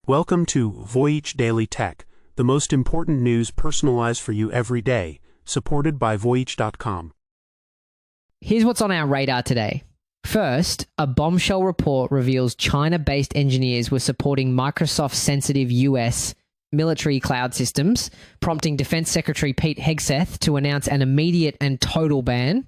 Welcome to Voyage Daily Tech, the most important news personalized for you every day, supported by Voyage.com. Here's what's on our radar today. First, a bombshell report reveals China-based engineers were supporting Microsoft-sensitive US military cloud systems, prompting Defense Secretary Pete Hegseth to announce an immediate and total ban.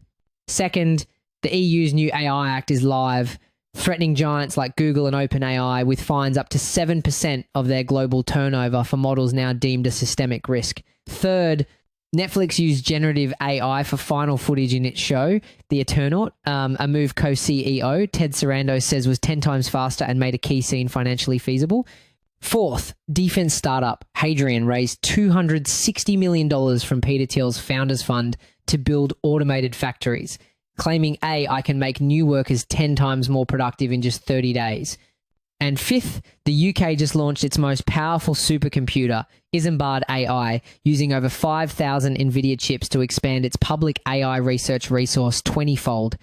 Second, the EU's new AI Act is live, threatening giants like Google and OpenAI with fines up to 7% of their global turnover for models now deemed a systemic risk. Third, Netflix used generative AI for final footage in its show, The Eternaut, a move co-CEO Ted Sarandos says was 10 times faster and made a key scene financially feasible. Fourth, defense startup Hadrian raised $260 million from Peter Thiel's Founders Fund to build automated factories, claiming I can make new workers 10 times more productive in just 30 days. And fifth, the UK just launched its most powerful supercomputer, Isambard-AI, using over 5,000 NVIDIA chips to expand its public AI research resource 20-fold.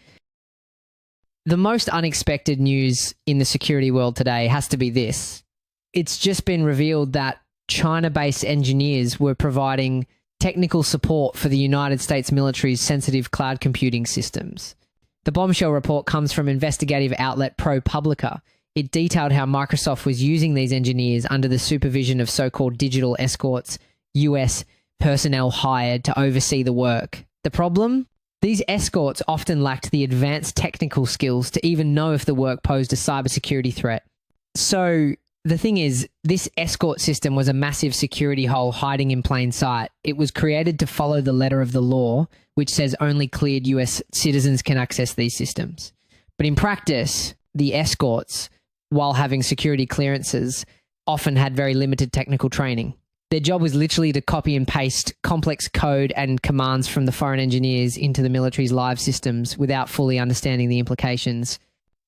The most unexpected news in the security world today has to be this. It's just been revealed that China-based engineers were providing technical support for the United States military's sensitive cloud computing systems. The bombshell report comes from investigative outlet ProPublica. It detailed how Microsoft was using these engineers under the supervision of so-called digital escorts, US personnel hired to oversee the work. The problem? These escorts often lacked the advanced technical skills to even know if the work posed a cybersecurity threat. So the thing is, this escort system was a massive security hole hiding in plain sight. It was created to follow the letter of the law, which says only cleared US citizens can access these systems. But in practice, the escorts, while having security clearances, often had very limited technical training. Their job was literally to copy and paste complex code and commands from the foreign engineers into the military's live systems without fully understanding the implications.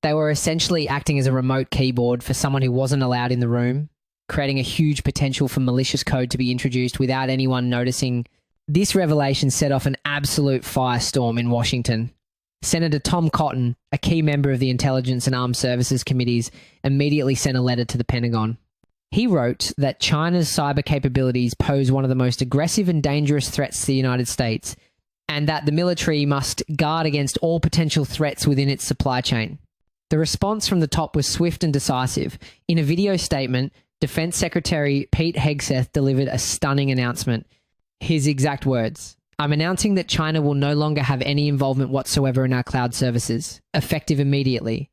They were essentially acting as a remote keyboard for someone who wasn't allowed in the room, creating a huge potential for malicious code to be introduced without anyone noticing. This revelation set off an absolute firestorm in Washington. Senator Tom Cotton, a key member of the Intelligence and Armed Services Committees, immediately sent a letter to the Pentagon. He wrote that China's cyber capabilities pose one of the most aggressive and dangerous threats to the United States, and that the military must guard against all potential threats within its supply chain. The response from the top was swift and decisive. In a video statement, Defense Secretary Pete Hegseth delivered a stunning announcement. His exact words: "I'm announcing that China will no longer have any involvement whatsoever in our cloud services, effective immediately.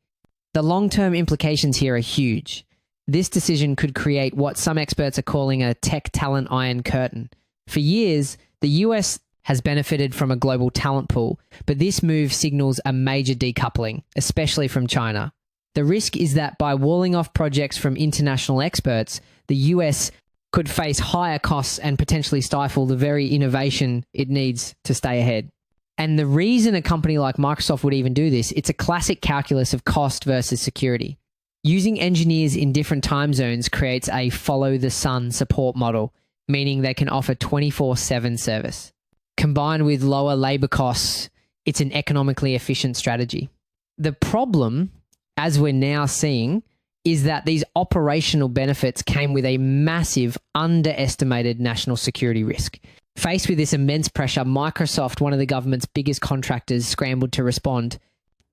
The long-term implications here are huge. This decision could create what some experts are calling a tech talent iron curtain. For years, the US has benefited from a global talent pool, but this move signals a major decoupling, especially from China. The risk is that by walling off projects from international experts, the US could face higher costs and potentially stifle the very innovation it needs to stay ahead." And the reason a company like Microsoft would even do this, it's a classic calculus of cost versus security. Using engineers in different time zones creates a follow-the-sun support model, meaning they can offer 24/7 service. Combined with lower labor costs, it's an economically efficient strategy. The problem, as we're now seeing, is that these operational benefits came with a massive, underestimated national security risk. Faced with this immense pressure, Microsoft, one of the government's biggest contractors, scrambled to respond.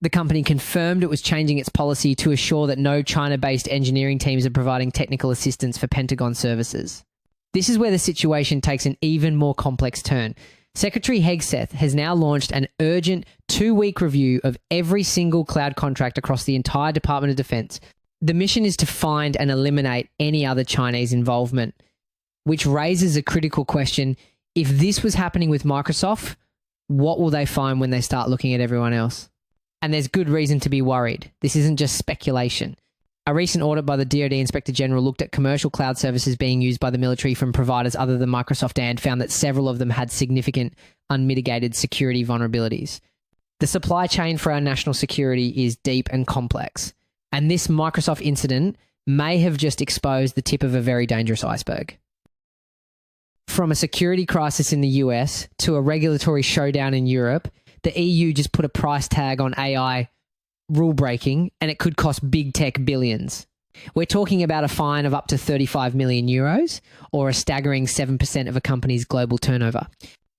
The company confirmed it was changing its policy to assure that no China-based engineering teams are providing technical assistance for Pentagon services. This is where the situation takes an even more complex turn. Secretary Hegseth has now launched an urgent 2-week review of every single cloud contract across the entire Department of Defense. The mission is to find and eliminate any other Chinese involvement, which raises a critical question. If this was happening with Microsoft, what will they find when they start looking at everyone else? And there's good reason to be worried. This isn't just speculation. A recent audit by the DoD Inspector General looked at commercial cloud services being used by the military from providers other than Microsoft and found that several of them had significant unmitigated security vulnerabilities. The supply chain for our national security is deep and complex, and this Microsoft incident may have just exposed the tip of a very dangerous iceberg. From a security crisis in the US to a regulatory showdown in Europe, the EU just put a price tag on AI rule breaking, and it could cost big tech billions. We're talking about a fine of up to 35 million euros, or a staggering 7% of a company's global turnover.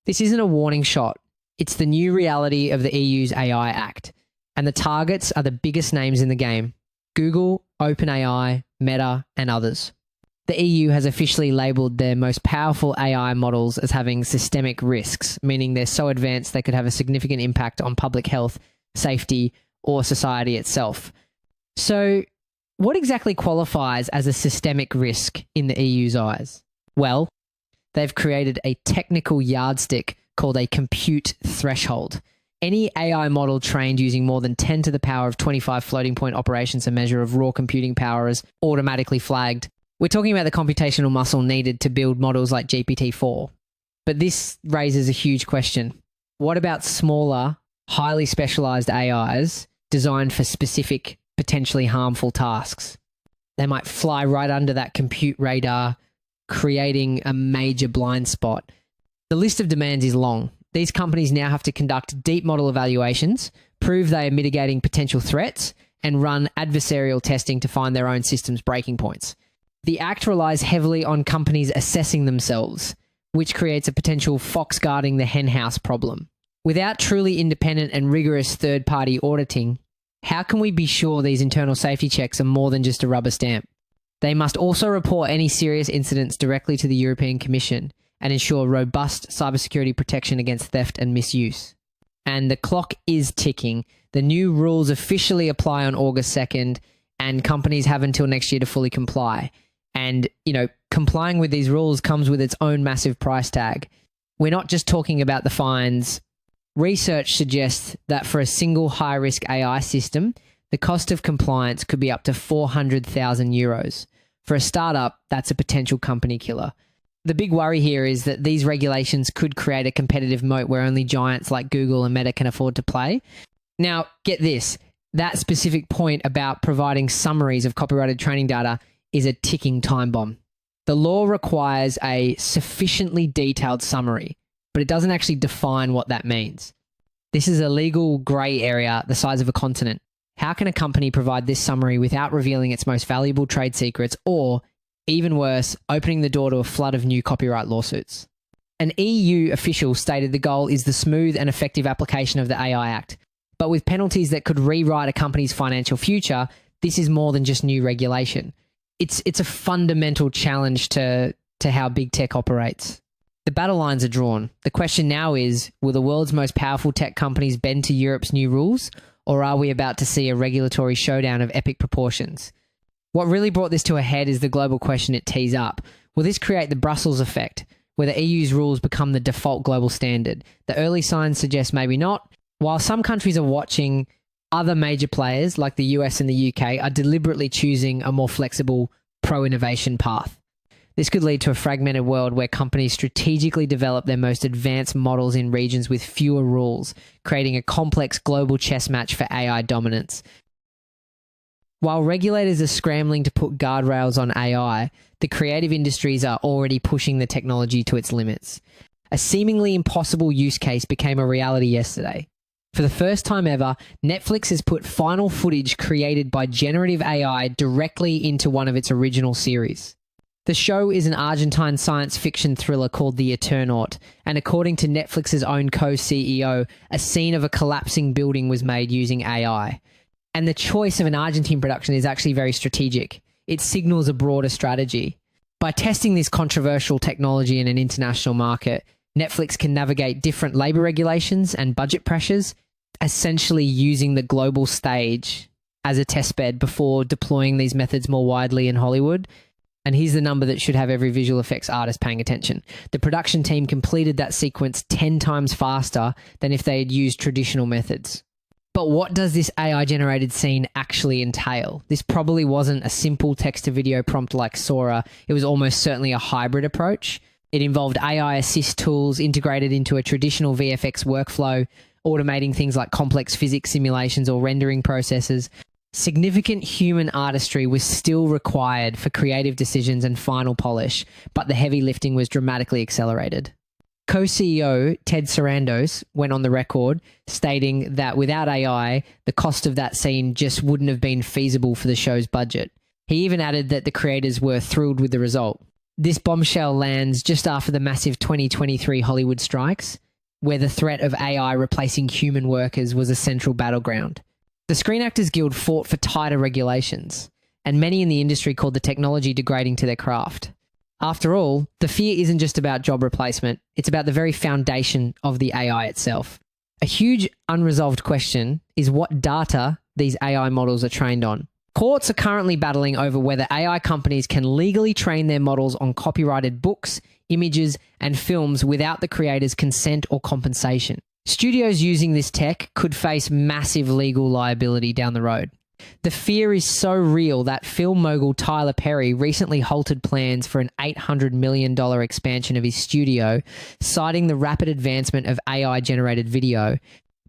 This isn't a warning shot. It's the new reality of the EU's AI Act. And the targets are the biggest names in the game: Google, OpenAI, Meta, and others. The EU has officially labelled their most powerful AI models as having systemic risks, meaning they're so advanced they could have a significant impact on public health, safety, or society itself. So, what exactly qualifies as a systemic risk in the EU's eyes? Well, they've created a technical yardstick called a compute threshold. Any AI model trained using more than 10 to the power of 25 floating point operations, a measure of raw computing power, is automatically flagged. We're talking about the computational muscle needed to build models like GPT-4. But this raises a huge question. What about smaller, highly specialized AIs designed for specific, potentially harmful tasks? They might fly right under that compute radar, creating a major blind spot. The list of demands is long. These companies now have to conduct deep model evaluations, prove they are mitigating potential threats, and run adversarial testing to find their own system's breaking points. The Act relies heavily on companies assessing themselves, which creates a potential fox guarding the henhouse problem. Without truly independent and rigorous third-party auditing, how can we be sure these internal safety checks are more than just a rubber stamp? They must also report any serious incidents directly to the European Commission and ensure robust cybersecurity protection against theft and misuse. And the clock is ticking. The new rules officially apply on August 2nd, and companies have until next year to fully comply. And, complying with these rules comes with its own massive price tag. We're not just talking about the fines. Research suggests that for a single high-risk AI system, the cost of compliance could be up to 400,000 euros. For a startup, that's a potential company killer. The big worry here is that these regulations could create a competitive moat where only giants like Google and Meta can afford to play. Now, get this. That specific point about providing summaries of copyrighted training data is a ticking time bomb. The law requires a sufficiently detailed summary, but it doesn't actually define what that means. This is a legal grey area the size of a continent. How can a company provide this summary without revealing its most valuable trade secrets, or, even worse, opening the door to a flood of new copyright lawsuits? An EU official stated the goal is the smooth and effective application of the AI Act. But with penalties that could rewrite a company's financial future, this is more than just new regulation. It's a fundamental challenge to how big tech operates. The battle lines are drawn. The question now is, will the world's most powerful tech companies bend to Europe's new rules, or are we about to see a regulatory showdown of epic proportions? What really brought this to a head is the global question it tees up. Will this create the Brussels effect, where the EU's rules become the default global standard? The early signs suggest maybe not. While some countries are watching, other major players like the US and the UK are deliberately choosing a more flexible pro-innovation path. This could lead to a fragmented world where companies strategically develop their most advanced models in regions with fewer rules, creating a complex global chess match for AI dominance. While regulators are scrambling to put guardrails on AI, the creative industries are already pushing the technology to its limits. A seemingly impossible use case became a reality yesterday. For the first time ever, Netflix has put final footage created by generative AI directly into one of its original series. The show is an Argentine science fiction thriller called The Eternaut, and according to Netflix's own co-CEO, a scene of a collapsing building was made using AI. And the choice of an Argentine production is actually very strategic. It signals a broader strategy. By testing this controversial technology in an international market, Netflix can navigate different labor regulations and budget pressures, essentially using the global stage as a testbed before deploying these methods more widely in Hollywood. And here's the number that should have every visual effects artist paying attention. The production team completed that sequence 10 times faster than if they had used traditional methods. But what does this AI-generated scene actually entail? This probably wasn't a simple text-to-video prompt like Sora. It was almost certainly a hybrid approach. It involved AI assist tools integrated into a traditional VFX workflow, automating things like complex physics simulations or rendering processes. Significant human artistry was still required for creative decisions and final polish, but the heavy lifting was dramatically accelerated. Co-CEO Ted Sarandos went on the record stating that without AI, the cost of that scene just wouldn't have been feasible for the show's budget. He even added that the creators were thrilled with the result. This bombshell lands just after the massive 2023 Hollywood strikes, where the threat of AI replacing human workers was a central battleground. The Screen Actors Guild fought for tighter regulations, and many in the industry called the technology degrading to their craft. After all, the fear isn't just about job replacement, it's about the very foundation of the AI itself. A huge unresolved question is what data these AI models are trained on. Courts are currently battling over whether AI companies can legally train their models on copyrighted books, images, and films without the creator's consent or compensation. Studios using this tech could face massive legal liability down the road. The fear is so real that film mogul Tyler Perry recently halted plans for an $800 million expansion of his studio, citing the rapid advancement of AI-generated video.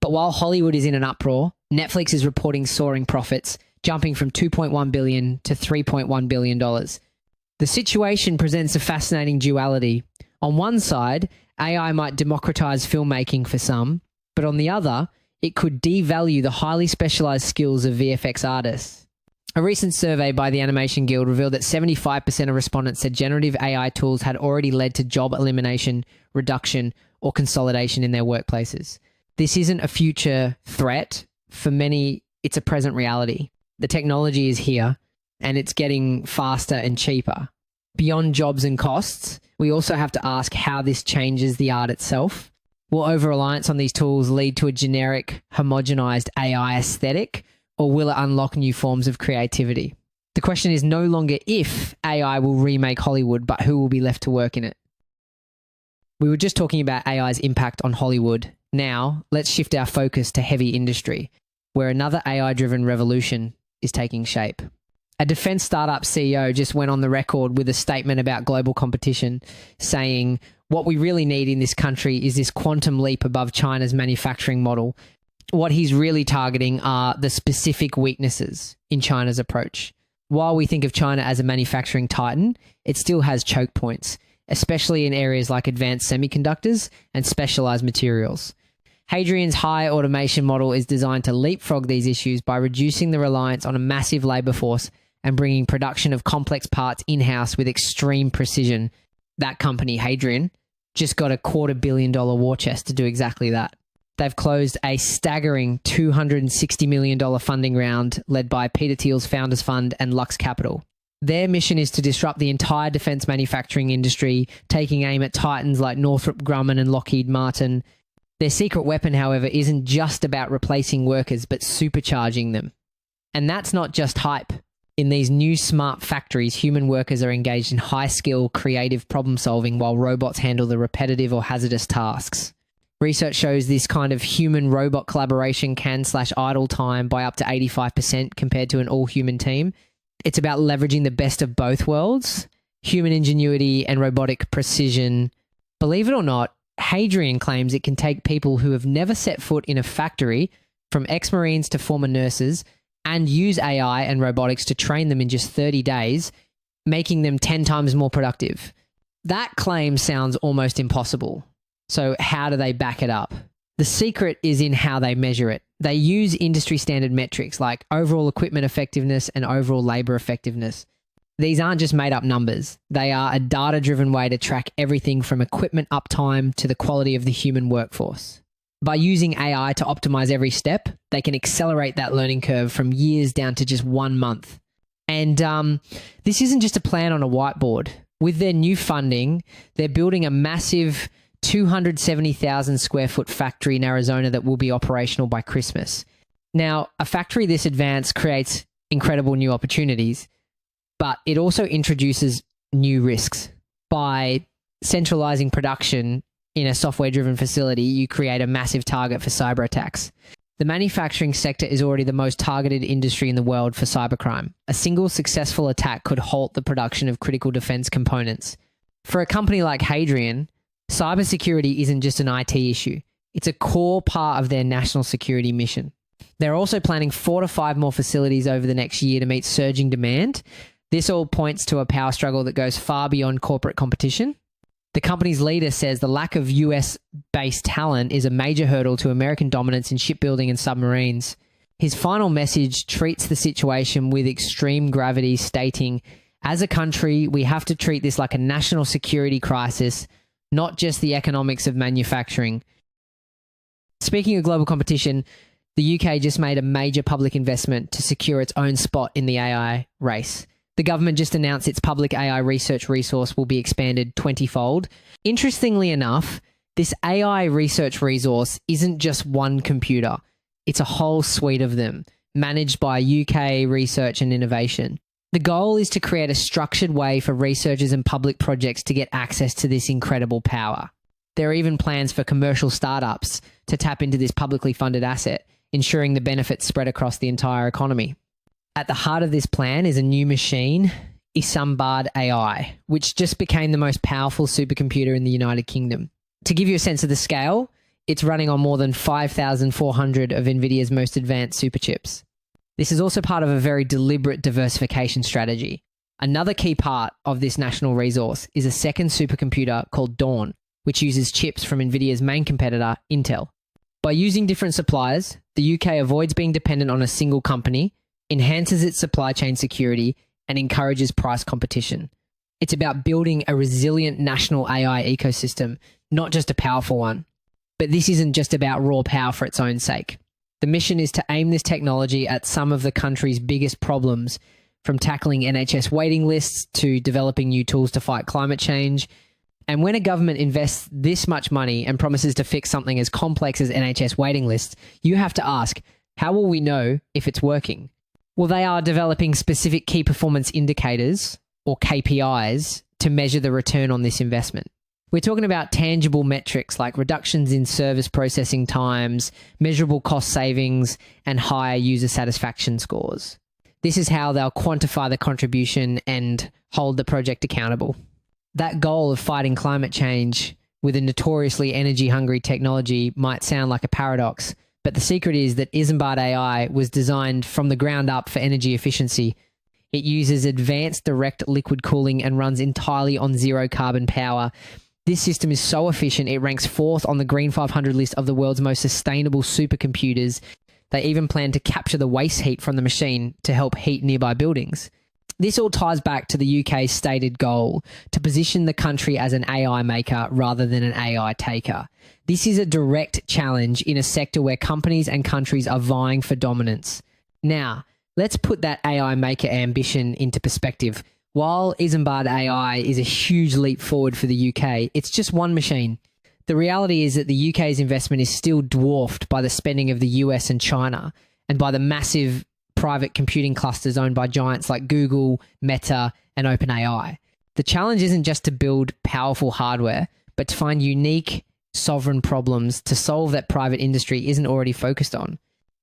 But while Hollywood is in an uproar, Netflix is reporting soaring profits, jumping from $2.1 billion to $3.1 billion. The situation presents a fascinating duality. On one side, AI might democratize filmmaking for some, but on the other, it could devalue the highly specialized skills of VFX artists. A recent survey by the Animation Guild revealed that 75% of respondents said generative AI tools had already led to job elimination, reduction, or consolidation in their workplaces. This isn't a future threat. For many, it's a present reality. The technology is here, and it's getting faster and cheaper. Beyond jobs and costs, we also have to ask how this changes the art itself. Will over-reliance on these tools lead to a generic, homogenized AI aesthetic, or will it unlock new forms of creativity? The question is no longer if AI will remake Hollywood, but who will be left to work in it. We were just talking about AI's impact on Hollywood. Now, let's shift our focus to heavy industry, where another AI-driven revolution is taking shape. A defense startup CEO just went on the record with a statement about global competition, saying, "What we really need in this country is this quantum leap above China's manufacturing model." What he's really targeting are the specific weaknesses in China's approach. While we think of China as a manufacturing titan, it still has choke points, especially in areas like advanced semiconductors and specialized materials. Hadrian's high automation model is designed to leapfrog these issues by reducing the reliance on a massive labor force and bringing production of complex parts in-house with extreme precision. That company, Hadrian, just got a $250 million war chest to do exactly that. They've closed a staggering $260 million funding round led by Peter Thiel's Founders Fund and Lux Capital. Their mission is to disrupt the entire defense manufacturing industry, taking aim at titans like Northrop Grumman and Lockheed Martin. Their secret weapon, however, isn't just about replacing workers, but supercharging them. And that's not just hype. In these new smart factories, human workers are engaged in high-skill, creative problem-solving while robots handle the repetitive or hazardous tasks. Research shows this kind of human-robot collaboration can slash idle time by up to 85% compared to an all-human team. It's about leveraging the best of both worlds, human ingenuity and robotic precision. Believe it or not, Hadrian claims it can take people who have never set foot in a factory, from ex-Marines to former nurses, and use AI and robotics to train them in just 30 days, making them 10 times more productive. That claim sounds almost impossible. So how do they back it up? The secret is in how they measure it. They use industry standard metrics like overall equipment effectiveness and overall labor effectiveness. These aren't just made up numbers. They are a data-driven way to track everything from equipment uptime to the quality of the human workforce. By using AI to optimize every step, they can accelerate that learning curve from years down to just 1 month. And this isn't just a plan on a whiteboard. With their new funding, they're building a massive 270,000 square foot factory in Arizona that will be operational by Christmas. Now, a factory this advanced creates incredible new opportunities, but it also introduces new risks. By centralizing production in a software-driven facility, you create a massive target for cyber attacks. The manufacturing sector is already the most targeted industry in the world for cybercrime. A single successful attack could halt the production of critical defense components. For a company like Hadrian, cybersecurity isn't just an IT issue. It's a core part of their national security mission. They're also planning 4 to 5 more facilities over the next year to meet surging demand. This all points to a power struggle that goes far beyond corporate competition. The company's leader says the lack of US-based talent is a major hurdle to American dominance in shipbuilding and submarines. His final message treats the situation with extreme gravity, stating, "As a country, we have to treat this like a national security crisis, not just the economics of manufacturing." Speaking of global competition, the UK just made a major public investment to secure its own spot in the AI race. The government just announced its public AI research resource will be expanded 20-fold. Interestingly enough, this AI research resource isn't just one computer. It's a whole suite of them, managed by UK Research and Innovation. The goal is to create a structured way for researchers and public projects to get access to this incredible power. There are even plans for commercial startups to tap into this publicly funded asset, ensuring the benefits spread across the entire economy. At the heart of this plan is a new machine, Isambard-AI, which just became the most powerful supercomputer in the United Kingdom. To give you a sense of the scale, it's running on more than 5,400 of NVIDIA's most advanced superchips. This is also part of a very deliberate diversification strategy. Another key part of this national resource is a second supercomputer called Dawn, which uses chips from NVIDIA's main competitor, Intel. By using different suppliers, the UK avoids being dependent on a single company, enhances its supply chain security, and encourages price competition. It's about building a resilient national AI ecosystem, not just a powerful one. But this isn't just about raw power for its own sake. The mission is to aim this technology at some of the country's biggest problems, from tackling NHS waiting lists to developing new tools to fight climate change. And when a government invests this much money and promises to fix something as complex as NHS waiting lists, you have to ask, how will we know if it's working? Well, they are developing specific key performance indicators, or KPIs, to measure the return on this investment. We're talking about tangible metrics like reductions in service processing times, measurable cost savings, and higher user satisfaction scores. This is how they'll quantify the contribution and hold the project accountable. That goal of fighting climate change with a notoriously energy-hungry technology might sound like a paradox, but the secret is that Isambard-AI was designed from the ground up for energy efficiency. It uses advanced direct liquid cooling and runs entirely on zero-carbon power. This system is so efficient, it ranks 4th on the Green 500 list of the world's most sustainable supercomputers. They even plan to capture the waste heat from the machine to help heat nearby buildings. This all ties back to the UK's stated goal to position the country as an AI maker rather than an AI taker. This is a direct challenge in a sector where companies and countries are vying for dominance. Now, let's put that AI maker ambition into perspective. While Isambard-AI is a huge leap forward for the UK, it's just one machine. The reality is that the UK's investment is still dwarfed by the spending of the US and China, and by the massive private computing clusters owned by giants like Google, Meta, and OpenAI. The challenge isn't just to build powerful hardware, but to find unique, sovereign problems to solve that private industry isn't already focused on.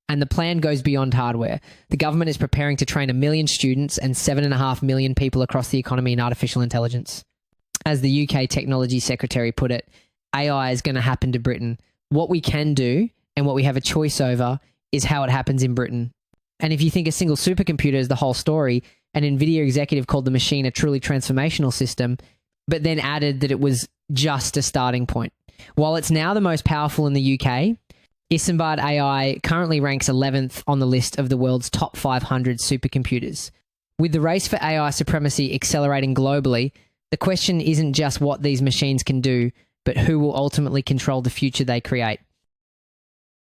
And the plan goes beyond hardware. The government is preparing to train 1 million students and 7.5 million people across the economy in artificial intelligence. As the UK Technology Secretary put it, AI is going to happen to Britain. What we can do and what we have a choice over is how it happens in Britain. And if you think a single supercomputer is the whole story, an NVIDIA executive called the machine a truly transformational system, but then added that it was just a starting point. While it's now the most powerful in the UK, Isambard-AI currently ranks 11th on the list of the world's top 500 supercomputers. With the race for AI supremacy accelerating globally, the question isn't just what these machines can do, but who will ultimately control the future they create.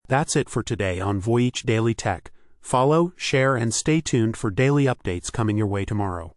That's it for today on Voyage Daily Tech. Follow, share, and stay tuned for daily updates coming your way tomorrow.